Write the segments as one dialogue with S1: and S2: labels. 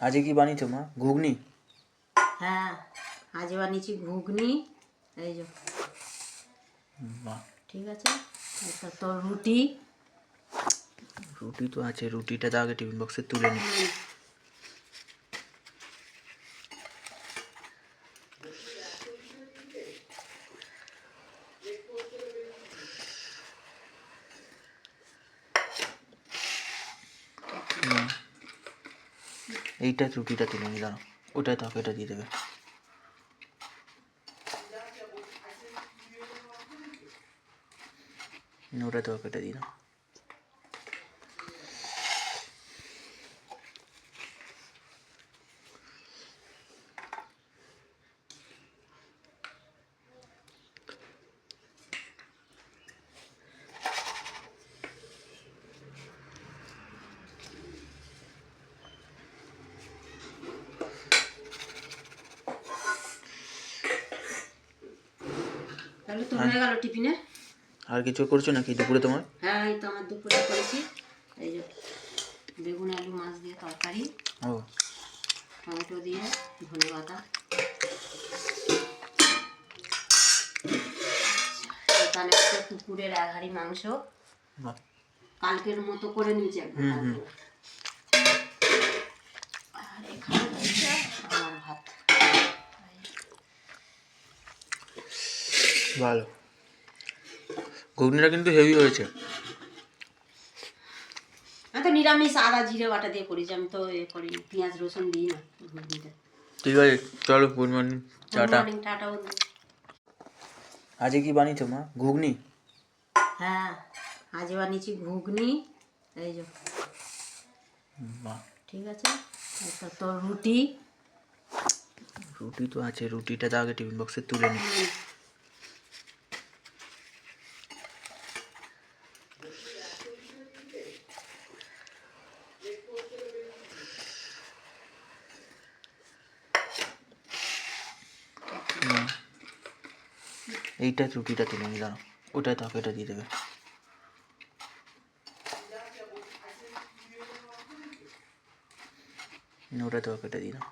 S1: আজকে কি বানিয়েছো মা? ঘুগনি?
S2: হ্যাঁ, আজ বানিয়েছি ঘুগনি। এই যে
S1: বাহ,
S2: ঠিক আছে। এটা তো রুটি।
S1: রুটি তো আছে, রুটিটা তো আগে টিফিন বক্সে তুলে নি। এইটা রুটিটা তুলে নি, দাঁড়াও, ওটাই তো এটা দিয়ে দেবে। ওটা তো এটা দিয়ে দাও।
S2: তাহলে তো হয়ে গেল টিফিনে।
S1: আর কিছু করছো নাকি দুপুরে তোমার?
S2: হ্যাঁ, এই তো আমার দুপুরে করেছি। এই যে বেগুন আলু মাছ দিয়ে তরকারি,
S1: ও
S2: টমেটো দিয়ে ধনে পাতা। এখানে একটা কুকুরের 1 হাঁড়ি মাংস,
S1: বাহ,
S2: কালকের মতো করে নিয়েছি একদম। আর এখানে হচ্ছে আমার ভাত।
S1: ভালো, ঘুগনিটা কিন্তু হেভি হয়েছে।
S2: আমি তো নিরামিষ আদা জিরে বাটা দিয়ে করেছি, আমি তো করিনি, পেঁয়াজ রসুন দিই না ঘুগনিতে।
S1: ঠিক আছে, চলো, গুড মর্নিং, টাটা।
S2: টাটা বন্ধু।
S1: আজকে কি বানিয়েছো মা? ঘুগনি?
S2: হ্যাঁ, আজ বানিয়েছি ঘুগনি। এই যে
S1: বাহ,
S2: ঠিক আছে। এটা তো রুটি।
S1: রুটি তো আছে, রুটিটা তো আগে টিফিন বক্সে তুলে নি। এইটা রুটিটা তুলে নি, দাঁড়াও, ওটাই তো এটা দিয়ে দেবে। ওটা তো এটা দিয়ে দাও।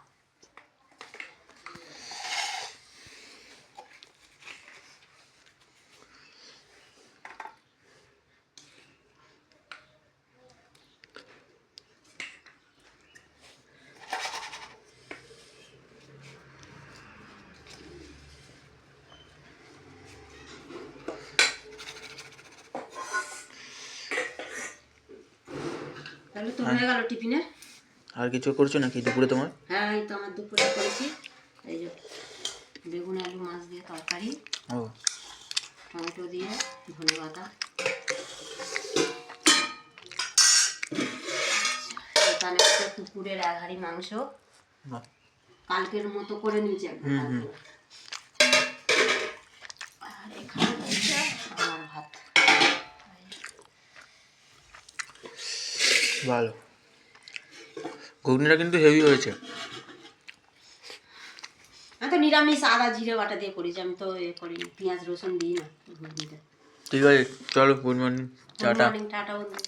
S2: তাহলে তো হয়ে গেল টিফিনে।
S1: আর কিছু করছো নাকি দুপুরে তোমার?
S2: হ্যাঁ, এই তো আমার দুপুরে করেছি। এই যে বেগুন আলু মাছ দিয়ে তরকারি,
S1: ও
S2: টমেটো দিয়ে ধনে পাতা। এখানে একটা কুকুরের 1 হাঁড়ি মাংস,
S1: বাহ,
S2: কালকের মতো করে নিয়েছি একদম। আর এখানে হচ্ছে আমার ভাত।
S1: ভালো, ঘুগনিটা কিন্তু হেভি হয়েছে।
S2: আমি তো নিরামিষ আদা জিরে বাটা দিয়ে করেছি, আমি তো করিনি, পেঁয়াজ রসুন দিই না ঘুগনিতে।
S1: ঠিক আছে, চলো, গুড মর্নিং, টাটা।
S2: টাটা বন্ধু।